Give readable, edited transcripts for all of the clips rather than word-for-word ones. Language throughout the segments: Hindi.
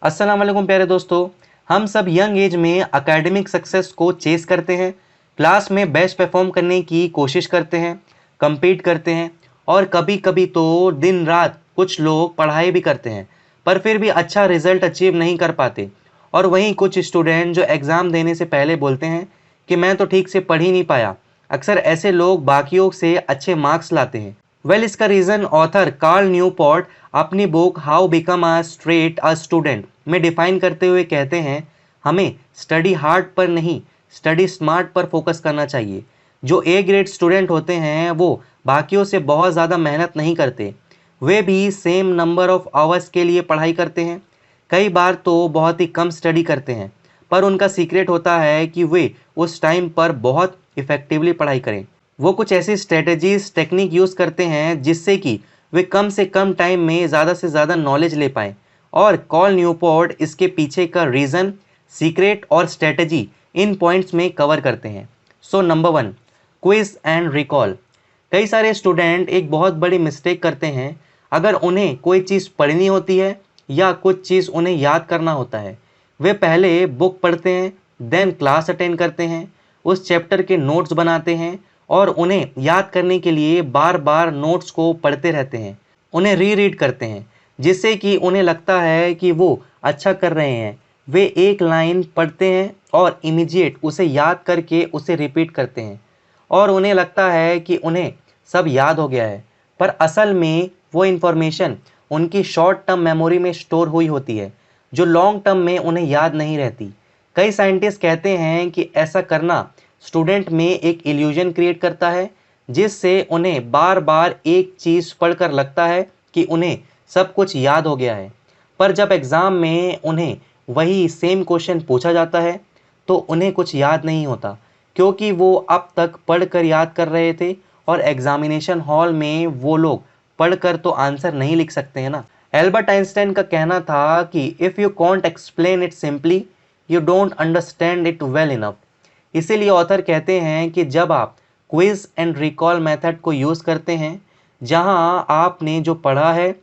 अस्सलाम वालेकुम प्यारे दोस्तों। हम सब यंग एज में एकेडमिक सक्सेस को चेस करते हैं, क्लास में बेस्ट परफॉर्म करने की कोशिश करते हैं, compete करते हैं और कभी कभी तो दिन रात कुछ लोग पढ़ाई भी करते हैं पर फिर भी अच्छा रिजल्ट अचीव नहीं कर पाते। और वहीं कुछ स्टूडेंट जो एग्ज़ाम देने से पहले बोलते हैं कि मैं तो ठीक से पढ़ ही नहीं पाया। अक्सर ऐसे लोग बाकियों से अच्छे मार्क्स लाते हैं। इसका रीज़न ऑथर कार्ल न्यूपोर्ट अपनी book how become a straight a student में डिफाइन करते हुए कहते हैं, हमें स्टडी हार्ड पर नहीं, स्टडी स्मार्ट पर फोकस करना चाहिए। जो ए ग्रेड स्टूडेंट होते हैं वो बाकियों से बहुत ज़्यादा मेहनत नहीं करते, वे भी सेम नंबर ऑफ आवर्स के लिए पढ़ाई करते हैं। कई बार तो बहुत ही कम स्टडी करते हैं, पर उनका सीक्रेट होता है कि वे उस टाइम पर बहुत इफ़ेक्टिवली पढ़ाई करें। वो कुछ ऐसी स्ट्रेटजीज टेक्निक यूज़ करते हैं जिससे कि वे कम से कम टाइम में ज़्यादा से ज़्यादा नॉलेज ले पाएँ। और कॉल न्यूपोर्ट इसके पीछे का रीज़न, सीक्रेट और स्ट्रेटजी इन पॉइंट्स में कवर करते हैं। So number 1, quiz and recall. कई सारे स्टूडेंट एक बहुत बड़ी मिस्टेक करते हैं। अगर उन्हें कोई चीज़ पढ़नी होती है या कुछ चीज़ उन्हें याद करना होता है, वे पहले बुक पढ़ते हैं, देन क्लास अटेंड करते हैं, उस चैप्टर के नोट्स बनाते हैं और उन्हें याद करने के लिए बार बार नोट्स को पढ़ते रहते हैं, उन्हें रीड करते हैं, जिससे कि उन्हें लगता है कि वो अच्छा कर रहे हैं। वे एक लाइन पढ़ते हैं और इमीडिएट उसे याद करके उसे रिपीट करते हैं और उन्हें लगता है कि उन्हें सब याद हो गया है, पर असल में वो इन्फॉर्मेशन उनकी शॉर्ट टर्म मेमोरी में स्टोर हुई होती है जो लॉन्ग टर्म में उन्हें याद नहीं रहती। कई साइंटिस्ट कहते हैं कि ऐसा करना स्टूडेंट में एक इल्यूजन क्रिएट करता है, जिससे उन्हें बार बार एक चीज़ पढ़कर लगता है कि उन्हें सब कुछ याद हो गया है। पर जब एग्ज़ाम में उन्हें वही सेम क्वेश्चन पूछा जाता है तो उन्हें कुछ याद नहीं होता, क्योंकि वो अब तक पढ़कर याद कर रहे थे और एग्जामिनेशन हॉल में वो लोग पढ़कर तो आंसर नहीं लिख सकते हैं ना। एल्बर्ट आइंस्टाइन का कहना था कि if you can't explain it simply, you don't understand it well enough. इसीलिए ऑथर कहते हैं कि जब आप क्विज एंड रिकॉल मेथड को यूज़ करते हैं, जहां आपने जो पढ़ा है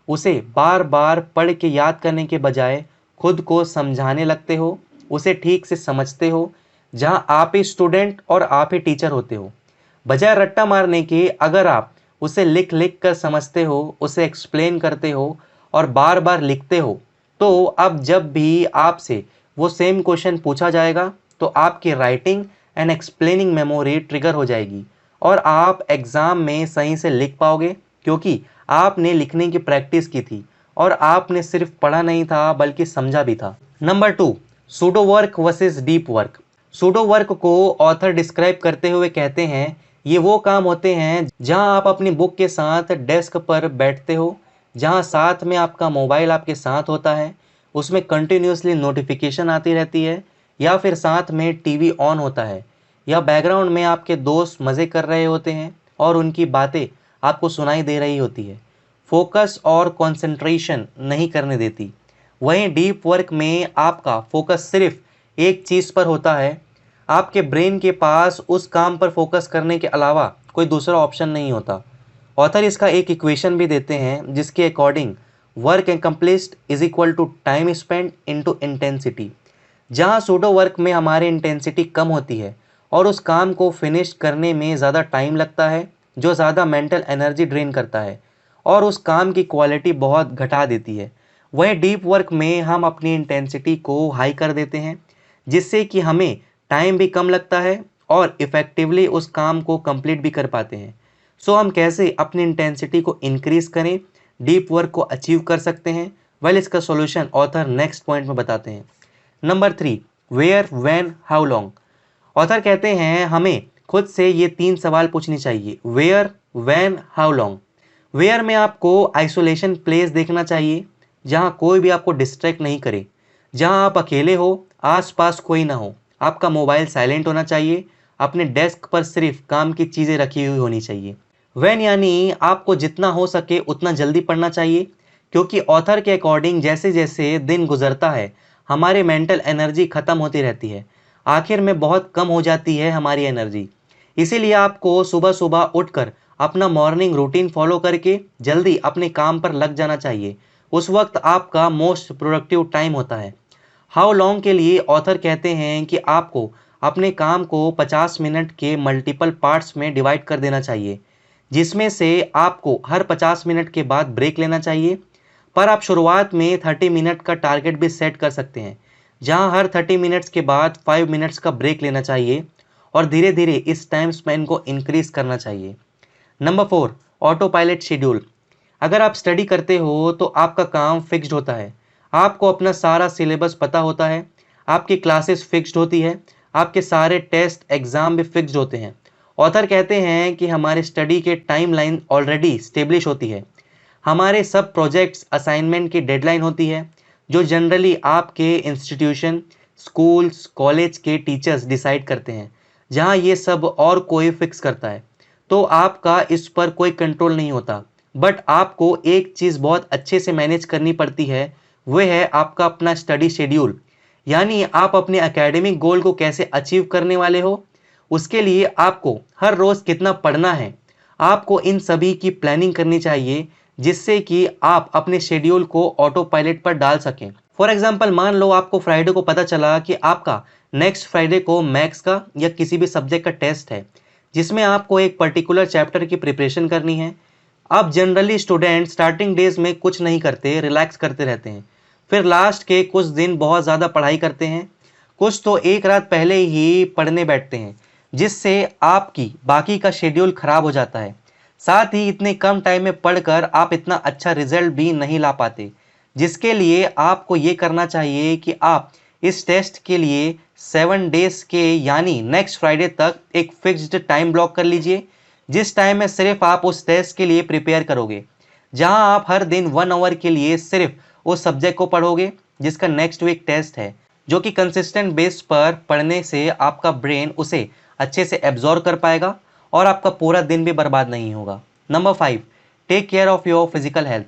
उसे बार बार पढ़ के याद करने के बजाय खुद को समझाने लगते हो, उसे ठीक से समझते हो, जहां आप ही स्टूडेंट और आप ही टीचर होते हो, बजाय रट्टा मारने के अगर आप उसे लिख लिख कर समझते हो, उसे एक्सप्लेन करते हो और बार बार लिखते हो, तो अब जब भी आपसे वो सेम क्वेश्चन पूछा जाएगा तो आपकी writing and explaining memory trigger हो जाएगी और आप एग्ज़ाम में सही से लिख पाओगे, क्योंकि आपने लिखने की प्रैक्टिस की थी और आपने सिर्फ पढ़ा नहीं था बल्कि समझा भी था। Number 2, pseudo work versus deep work. Pseudo work को ऑथर डिस्क्राइब करते हुए कहते हैं, ये वो काम होते हैं जहां आप अपनी बुक के साथ डेस्क पर बैठते हो, जहां साथ में आपका मोबाइल आपके साथ होता है, उसमें कंटिन्यूसली नोटिफिकेशन आती रहती है, या फिर साथ में टीवी ऑन होता है, या बैकग्राउंड में आपके दोस्त मज़े कर रहे होते हैं और उनकी बातें आपको सुनाई दे रही होती है। फोकस और कंसंट्रेशन नहीं करने देती। वहीं डीप वर्क में आपका फोकस सिर्फ एक चीज़ पर होता है, आपके ब्रेन के पास उस काम पर फोकस करने के अलावा कोई दूसरा ऑप्शन नहीं होता। ऑथर इसका एक इक्वेशन भी देते हैं जिसके according work accomplished is equal to time spent into intensity. जहाँ सूडो वर्क में हमारी इंटेंसिटी कम होती है और उस काम को फिनिश करने में ज़्यादा टाइम लगता है, जो ज़्यादा मेंटल एनर्जी ड्रेन करता है और उस काम की क्वालिटी बहुत घटा देती है। वहीं डीप वर्क में हम अपनी इंटेंसिटी को हाई कर देते हैं, जिससे कि हमें टाइम भी कम लगता है और इफ़ेक्टिवली उस काम को कंप्लीट भी कर पाते हैं। सो हम कैसे अपनी इंटेंसिटी को इंक्रीज करें, डीप वर्क को अचीव कर सकते हैं, इसका सॉल्यूशन ऑथर नेक्स्ट पॉइंट में बताते हैं। Number 3, where, when, how long. Author कहते हैं हमें खुद से ये 3 सवाल पूछने चाहिए, where, when, how long. Where में आपको आइसोलेशन प्लेस देखना चाहिए, जहाँ कोई भी आपको डिस्ट्रैक्ट नहीं करे, जहाँ आप अकेले हो, आसपास कोई ना हो, आपका मोबाइल साइलेंट होना चाहिए, अपने डेस्क पर सिर्फ काम की चीज़ें रखी हुई होनी चाहिए। व्हेन यानी आपको जितना हो सके उतना जल्दी पढ़ना चाहिए, क्योंकि ऑथर के अकॉर्डिंग जैसे जैसे दिन गुजरता है हमारी मेंटल एनर्जी ख़त्म होती रहती है, आखिर में बहुत कम हो जाती है हमारी एनर्जी। इसीलिए आपको सुबह सुबह उठकर अपना मॉर्निंग रूटीन फॉलो करके जल्दी अपने काम पर लग जाना चाहिए। उस वक्त आपका मोस्ट प्रोडक्टिव टाइम होता है। हाउ लॉन्ग के लिए ऑथर कहते हैं कि आपको अपने काम को 50 मिनट के मल्टीपल पार्ट्स में डिवाइड कर देना चाहिए, जिसमें से आपको हर 50 मिनट के बाद ब्रेक लेना चाहिए। पर आप शुरुआत में 30 मिनट का टारगेट भी सेट कर सकते हैं, जहां हर 30 मिनट्स के बाद 5 मिनट्स का ब्रेक लेना चाहिए और धीरे धीरे इस टाइम स्पेन को इंक्रीज करना चाहिए। Number 4, auto pilot schedule. अगर आप स्टडी करते हो तो आपका काम फिक्स्ड होता है, आपको अपना सारा सिलेबस पता होता है, आपकी क्लासेस फिक्स्ड होती है, आपके सारे टेस्ट एग्जाम भी फिक्स्ड होते हैं। ऑथर कहते हैं कि हमारे स्टडी के टाइमलाइन ऑलरेडी स्टेब्लिश होती है, हमारे सब प्रोजेक्ट्स असाइनमेंट की डेडलाइन होती है, जो जनरली आपके इंस्टीट्यूशन, स्कूल्स, कॉलेज के टीचर्स डिसाइड करते हैं, जहां ये सब और कोई फिक्स करता है। तो आपका इस पर कोई कंट्रोल नहीं होता। बट आपको एक चीज़ बहुत अच्छे से मैनेज करनी पड़ती है, वह है आपका अपना स्टडी शेड्यूल। यानी आप अपने एकेडमिक गोल को कैसे अचीव करने वाले हो, उसके लिए आपको हर रोज़ कितना पढ़ना है, आपको इन सभी की प्लानिंग करनी चाहिए, जिससे कि आप अपने शेड्यूल को ऑटो पायलट पर डाल सकें। फॉर एग्जाम्पल, मान लो आपको फ्राइडे को पता चला कि आपका नेक्स्ट फ्राइडे को मैथ्स का या किसी भी सब्जेक्ट का टेस्ट है, जिसमें आपको एक पर्टिकुलर चैप्टर की प्रिपरेशन करनी है। अब जनरली स्टूडेंट स्टार्टिंग डेज में कुछ नहीं करते, रिलैक्स करते रहते हैं, फिर लास्ट के कुछ दिन बहुत ज़्यादा पढ़ाई करते हैं, कुछ तो एक रात पहले ही पढ़ने बैठते हैं, जिससे आपकी बाकी का शेड्यूल खराब हो जाता है। साथ ही इतने कम टाइम में पढ़कर आप इतना अच्छा रिजल्ट भी नहीं ला पाते, जिसके लिए आपको ये करना चाहिए कि आप इस टेस्ट के लिए 7 डेज के यानी नेक्स्ट फ्राइडे तक एक फिक्स्ड टाइम ब्लॉक कर लीजिए, जिस टाइम में सिर्फ आप उस टेस्ट के लिए प्रिपेयर करोगे, जहां आप हर दिन 1 आवर के लिए सिर्फ उस सब्जेक्ट को पढ़ोगे जिसका नेक्स्ट वीक टेस्ट है, जो कि कंसिस्टेंट बेस पर पढ़ने से आपका ब्रेन उसे अच्छे से एब्जॉर्ब कर पाएगा और आपका पूरा दिन भी बर्बाद नहीं होगा। Number 5, take care of your physical health.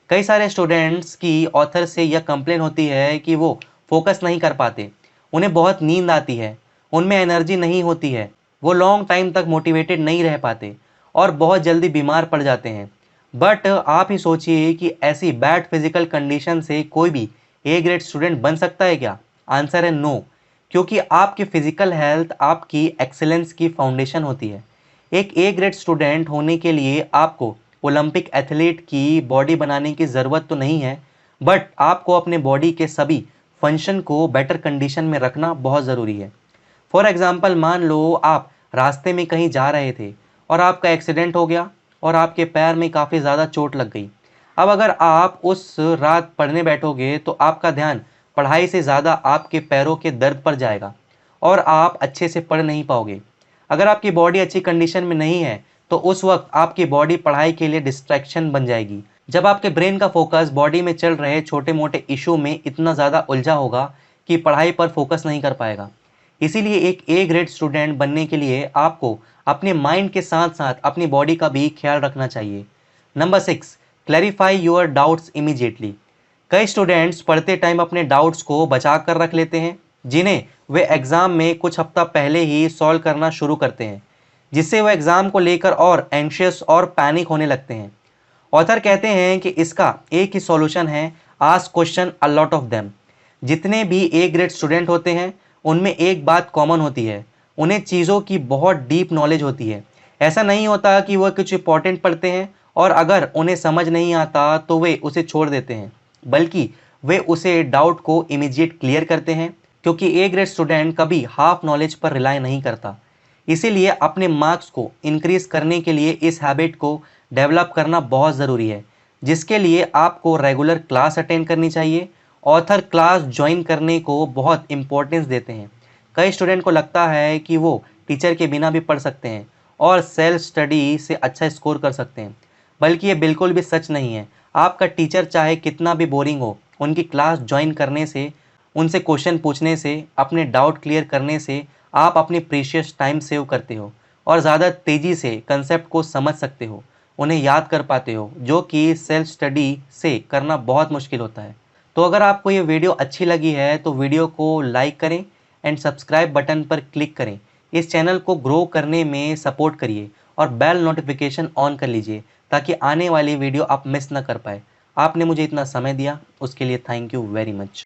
कई सारे स्टूडेंट्स की ऑथर से यह कंप्लेन होती है कि वो फोकस नहीं कर पाते, उन्हें बहुत नींद आती है, उनमें एनर्जी नहीं होती है, वो लॉन्ग टाइम तक मोटिवेटेड नहीं रह पाते और बहुत जल्दी बीमार पड़ जाते हैं। बट आप ही सोचिए कि ऐसी बैड फिजिकल कंडीशन से कोई भी ए ग्रेड स्टूडेंट बन सकता है क्या? आंसर है नो, क्योंकि आपकी फिजिकल हेल्थ आपकी एक्सेलेंस की फाउंडेशन होती है। एक ए ग्रेड स्टूडेंट होने के लिए आपको ओलंपिक एथलीट की बॉडी बनाने की ज़रूरत तो नहीं है, बट आपको अपने बॉडी के सभी फंक्शन को बेटर कंडीशन में रखना बहुत ज़रूरी है। फॉर एग्जाम्पल, मान लो आप रास्ते में कहीं जा रहे थे और आपका एक्सीडेंट हो गया और आपके पैर में काफ़ी ज़्यादा चोट लग गई। अब अगर आप उस रात पढ़ने बैठोगे तो आपका ध्यान पढ़ाई से ज़्यादा आपके पैरों के दर्द पर जाएगा और आप अच्छे से पढ़ नहीं पाओगे। अगर आपकी बॉडी अच्छी कंडीशन में नहीं है तो उस वक्त आपकी बॉडी पढ़ाई के लिए डिस्ट्रैक्शन बन जाएगी, जब आपके ब्रेन का फोकस बॉडी में चल रहे छोटे मोटे इशू में इतना ज़्यादा उलझा होगा कि पढ़ाई पर फोकस नहीं कर पाएगा। इसीलिए एक ए ग्रेड स्टूडेंट बनने के लिए आपको अपने माइंड के साथ साथ अपनी बॉडी का भी ख्याल रखना चाहिए। Number 6, clarify your doubts immediately. कई स्टूडेंट्स पढ़ते टाइम अपने डाउट्स को बचा कर रख लेते हैं, जिन्हें वे एग्ज़ाम में कुछ हफ्ता पहले ही सॉल्व करना शुरू करते हैं, जिससे वह एग्ज़ाम को लेकर और एंशियस और पैनिक होने लगते हैं। ऑथर कहते हैं कि इसका एक ही सॉल्यूशन है, ask question a lot of them. जितने भी ए ग्रेड स्टूडेंट होते हैं उनमें एक बात कॉमन होती है, उन्हें चीज़ों की बहुत डीप नॉलेज होती है। ऐसा नहीं होता कि वह कुछ इंपॉर्टेंट पढ़ते हैं और अगर उन्हें समझ नहीं आता तो वे उसे छोड़ देते हैं, बल्कि वे उसे डाउट को इमीडिएट क्लियर करते हैं, क्योंकि ए ग्रेड स्टूडेंट कभी हाफ नॉलेज पर रिलाई नहीं करता। इसीलिए अपने मार्क्स को इंक्रीज करने के लिए इस हैबिट को डेवलप करना बहुत ज़रूरी है, जिसके लिए आपको रेगुलर क्लास अटेंड करनी चाहिए। ऑथर क्लास ज्वाइन करने को बहुत इम्पोर्टेंस देते हैं। कई स्टूडेंट को लगता है कि वो टीचर के बिना भी पढ़ सकते हैं और सेल्फ स्टडी से अच्छा स्कोर कर सकते हैं, बल्कि ये बिल्कुल भी सच नहीं है। आपका टीचर चाहे कितना भी बोरिंग हो, उनकी क्लास ज्वाइन करने से, उनसे क्वेश्चन पूछने से, अपने डाउट क्लियर करने से आप अपनी प्रीशियस टाइम सेव करते हो और ज़्यादा तेज़ी से कंसेप्ट को समझ सकते हो, उन्हें याद कर पाते हो, जो कि सेल्फ स्टडी से करना बहुत मुश्किल होता है। तो अगर आपको ये वीडियो अच्छी लगी है तो वीडियो को लाइक करें एंड सब्सक्राइब बटन पर क्लिक करें। इस चैनल को ग्रो करने में सपोर्ट करिए और बेल नोटिफिकेशन ऑन कर लीजिए ताकि आने वाली वीडियो आप मिस ना कर पाए। आपने मुझे इतना समय दिया, उसके लिए थैंक यू वेरी मच।